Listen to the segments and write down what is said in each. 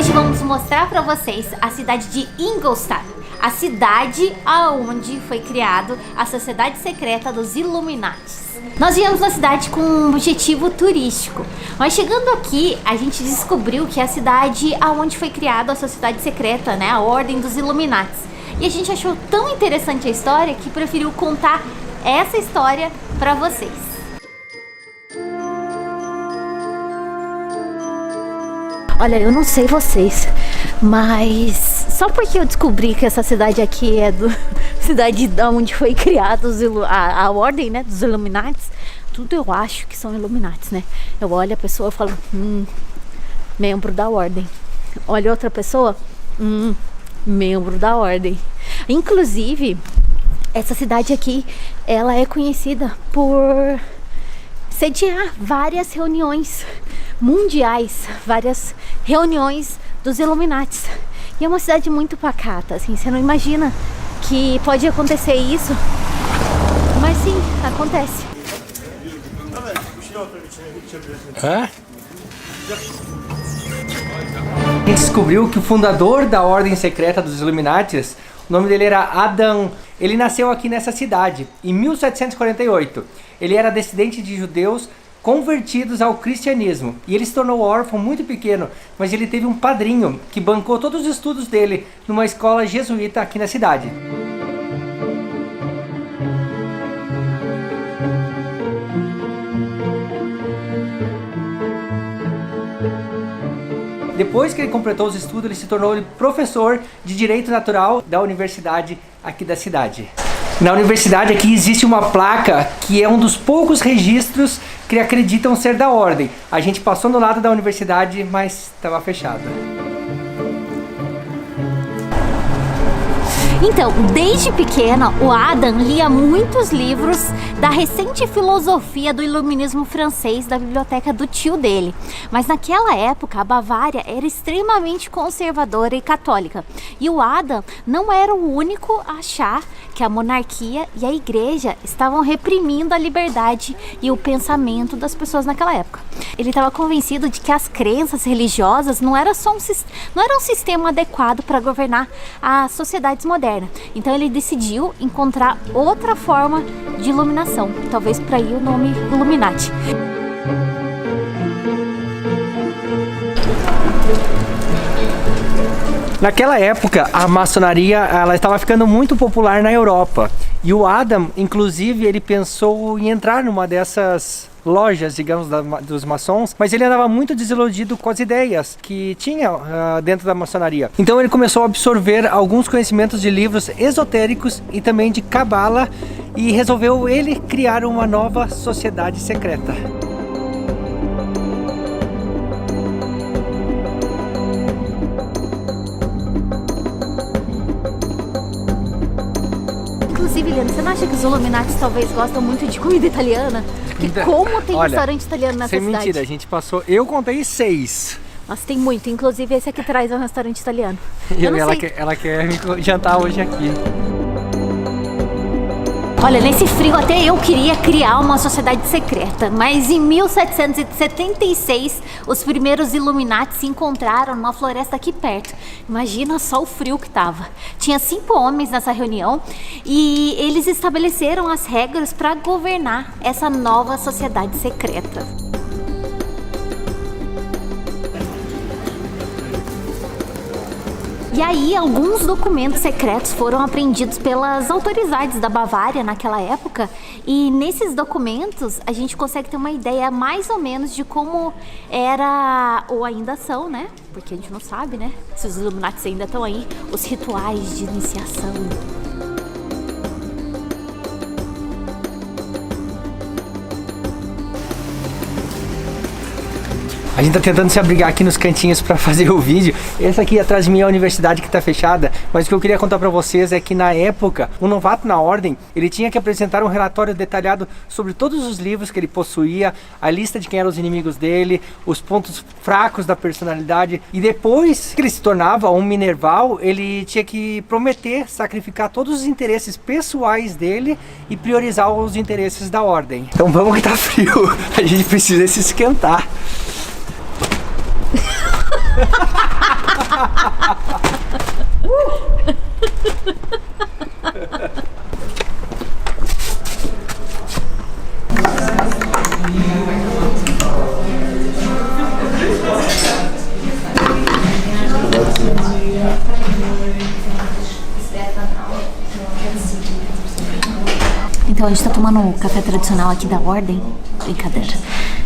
Hoje vamos mostrar para vocês a cidade de Ingolstadt, a cidade aonde foi criado a Sociedade Secreta dos Illuminatis. Nós viemos na cidade com um objetivo turístico, mas chegando aqui a gente descobriu que é a cidade aonde foi criada a Sociedade Secreta, né, a Ordem dos Illuminatis. E a gente achou tão interessante a história que preferiu contar essa história para vocês. Olha, eu não sei vocês, mas só porque eu descobri que essa cidade aqui é do cidade onde foi criada a ordem, né, dos Illuminatis, tudo eu acho que são Illuminatis, né? Eu olho a pessoa e falo, membro da ordem. Olha outra pessoa, membro da ordem. Inclusive, essa cidade aqui, ela é conhecida por sediar várias reuniões mundiais, várias reuniões dos Illuminatis. E é uma cidade muito pacata, assim, você não imagina que pode acontecer isso, mas sim, acontece. Hã? A gente descobriu que o fundador da Ordem Secreta dos Illuminatis, o nome dele era Adam. Ele nasceu aqui nessa cidade em 1748. Ele era descendente de judeus convertidos ao cristianismo, e ele se tornou órfão muito pequeno, mas ele teve um padrinho que bancou todos os estudos dele numa escola jesuíta aqui na cidade. Depois que ele completou os estudos, ele se tornou professor de Direito Natural da universidade aqui da cidade. Na universidade aqui existe uma placa que é um dos poucos registros que acreditam ser da ordem. A gente passou no lado da universidade, mas estava fechada. Então, desde pequena, o Adam lia muitos livros da recente filosofia do iluminismo francês da biblioteca do tio dele. Mas naquela época, a Bavária era extremamente conservadora e católica. E o Adam não era o único a achar que a monarquia e a igreja estavam reprimindo a liberdade e o pensamento das pessoas naquela época. Ele estava convencido de que as crenças religiosas não era um sistema adequado para governar as sociedades modernas. Então ele decidiu encontrar outra forma de iluminação, talvez por aí o nome Illuminati. Naquela época, a maçonaria ela estava ficando muito popular na Europa. E o Adam, inclusive, ele pensou em entrar numa dessas lojas, digamos, dos maçons, mas ele andava muito desiludido com as ideias que tinha dentro da maçonaria. Então ele começou a absorver alguns conhecimentos de livros esotéricos e também de cabala, e resolveu ele criar uma nova sociedade secreta. Inclusive, Leandro, você não acha que os Illuminatis talvez gostam muito de comida italiana? Porque como tem restaurante italiano nessa cidade? Sem mentira, a gente passou... Eu contei 6. Nossa, tem muito. Inclusive, esse aqui traz um restaurante italiano. Ela quer me jantar hoje aqui. Olha, nesse frio até eu queria criar uma sociedade secreta, mas em 1776 os primeiros Illuminati se encontraram numa floresta aqui perto. Imagina só o frio que tava. Tinha 5 homens nessa reunião e eles estabeleceram as regras para governar essa nova sociedade secreta. E aí, alguns documentos secretos foram apreendidos pelas autoridades da Bavária naquela época, e nesses documentos a gente consegue ter uma ideia mais ou menos de como era, ou ainda são, né? Porque a gente não sabe, né? Se os Illuminatis ainda estão aí, os rituais de iniciação. A gente tá tentando se abrigar aqui nos cantinhos para fazer o vídeo. Essa aqui atrás de mim é a universidade que tá fechada, mas o que eu queria contar para vocês é que na época, o novato na ordem, ele tinha que apresentar um relatório detalhado sobre todos os livros que ele possuía, a lista de quem eram os inimigos dele, os pontos fracos da personalidade, e depois que ele se tornava um minerval, ele tinha que prometer sacrificar todos os interesses pessoais dele e priorizar os interesses da ordem. Então vamos que tá frio, a gente precisa se esquentar. Então a gente tá tomando o café tradicional aqui da Ordem. Brincadeira.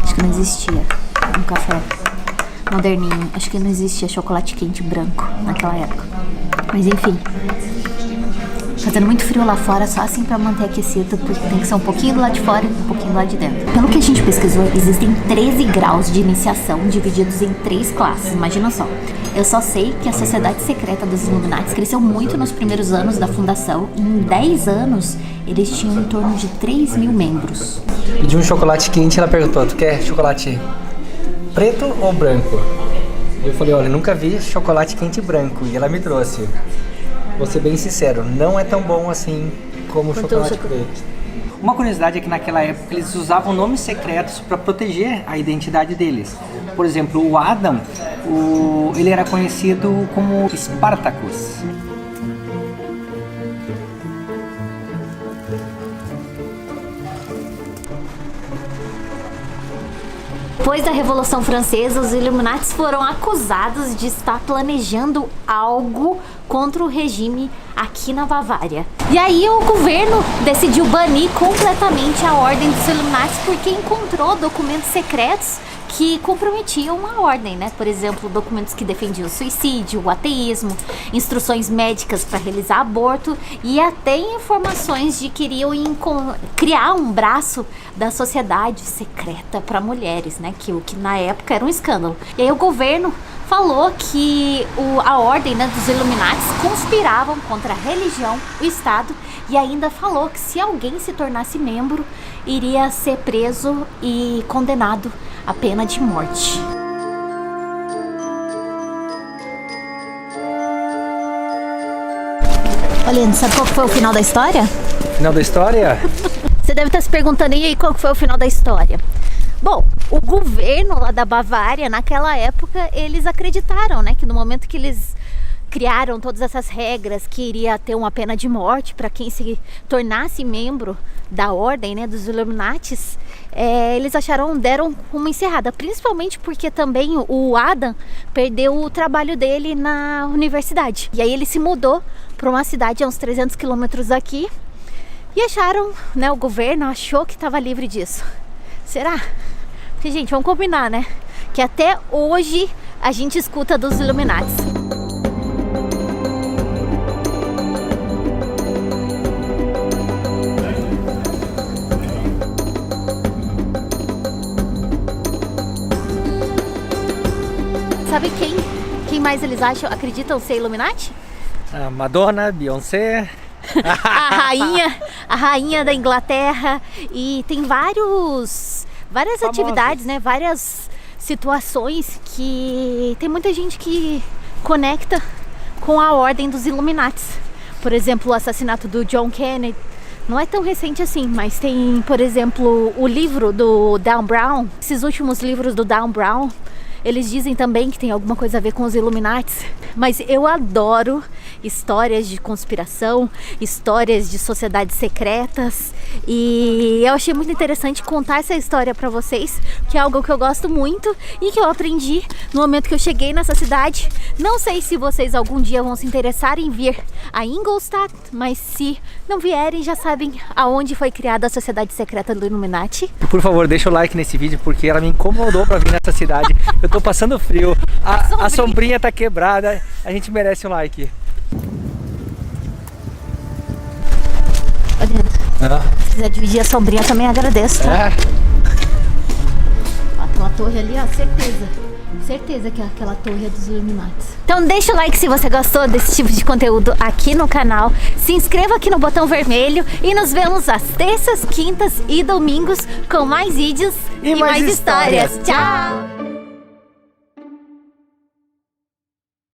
Acho que não existia um café moderninho. Acho que não existia chocolate quente branco naquela época. Mas enfim. Fazendo muito frio lá fora, só assim pra manter aquecido, porque tem que ser um pouquinho do lado de fora e um pouquinho do lado de dentro. Pelo que a gente pesquisou, existem 13 graus de iniciação divididos em 3 classes. Imagina só. Eu só sei que a Sociedade Secreta dos Illuminati cresceu muito nos primeiros anos da fundação e em 10 anos eles tinham em torno de 3 mil membros. Pedi um chocolate quente, ela perguntou, tu quer chocolate preto ou branco? Eu falei, olha, nunca vi chocolate quente branco, e ela me trouxe. Vou ser bem sincero, não é tão bom assim como o chocolate preto. Uma curiosidade é que naquela época eles usavam nomes secretos para proteger a identidade deles. Por exemplo, o Adam, ele era conhecido como Spartacus. Depois da Revolução Francesa, os Illuminati foram acusados de estar planejando algo contra o regime aqui na Bavária. E aí o governo decidiu banir completamente a Ordem dos Illuminati porque encontrou documentos secretos que comprometiam a ordem, né? Por exemplo, documentos que defendiam o suicídio, o ateísmo, instruções médicas para realizar aborto e até informações de que iriam criar um braço da sociedade secreta para mulheres, né? Que na época era um escândalo. E aí o governo falou que a ordem, né, dos Illuminati conspiravam contra a religião, o Estado, e ainda falou que se alguém se tornasse membro, iria ser preso e condenado à pena de morte. Olha, sabe qual foi o final da história? Final da história? Você deve estar se perguntando, e aí, qual foi o final da história? Bom, o governo lá da Bavária, naquela época, eles acreditaram, né, que no momento que eles criaram todas essas regras, que iria ter uma pena de morte para quem se tornasse membro da ordem, né, dos Illuminati, eles deram uma encerrada, principalmente porque também o Adam perdeu o trabalho dele na universidade. E aí ele se mudou para uma cidade a uns 300 quilômetros daqui e acharam, né, o governo achou que estava livre disso. Será? Porque, gente, vamos combinar, né? Que até hoje a gente escuta dos Illuminati. Sabe quem mais eles acreditam ser Illuminati? A Madonna, Beyoncé. A rainha da Inglaterra, e tem várias Famosos. atividades, né? Várias situações que tem muita gente que conecta com a ordem dos Illuminati. Por exemplo, o assassinato do John Kennedy. Não é tão recente assim, mas tem, por exemplo, o livro do Dan Brown. Esses últimos livros do Dan Brown, eles dizem também que tem alguma coisa a ver com os Illuminati. Mas eu adoro histórias de conspiração, histórias de sociedades secretas, e eu achei muito interessante contar essa história pra vocês, que é algo que eu gosto muito e que eu aprendi no momento que eu cheguei nessa cidade. Não sei se vocês algum dia vão se interessar em vir a Ingolstadt, mas se não vierem, já sabem aonde foi criada a sociedade secreta do Illuminati. Por favor, deixa o like nesse vídeo, porque ela me incomodou pra vir nessa cidade. Eu tô passando frio, a sombrinha tá quebrada, a gente merece um like. Olha, se quiser dividir a sombrinha, também agradeço, tá? Aquela torre ali, ó, certeza que é aquela torre dos Illuminati. Então deixa o like se você gostou desse tipo de conteúdo aqui no canal, se inscreva aqui no botão vermelho e nos vemos às terças, quintas e domingos com mais vídeos e mais histórias. Tchau!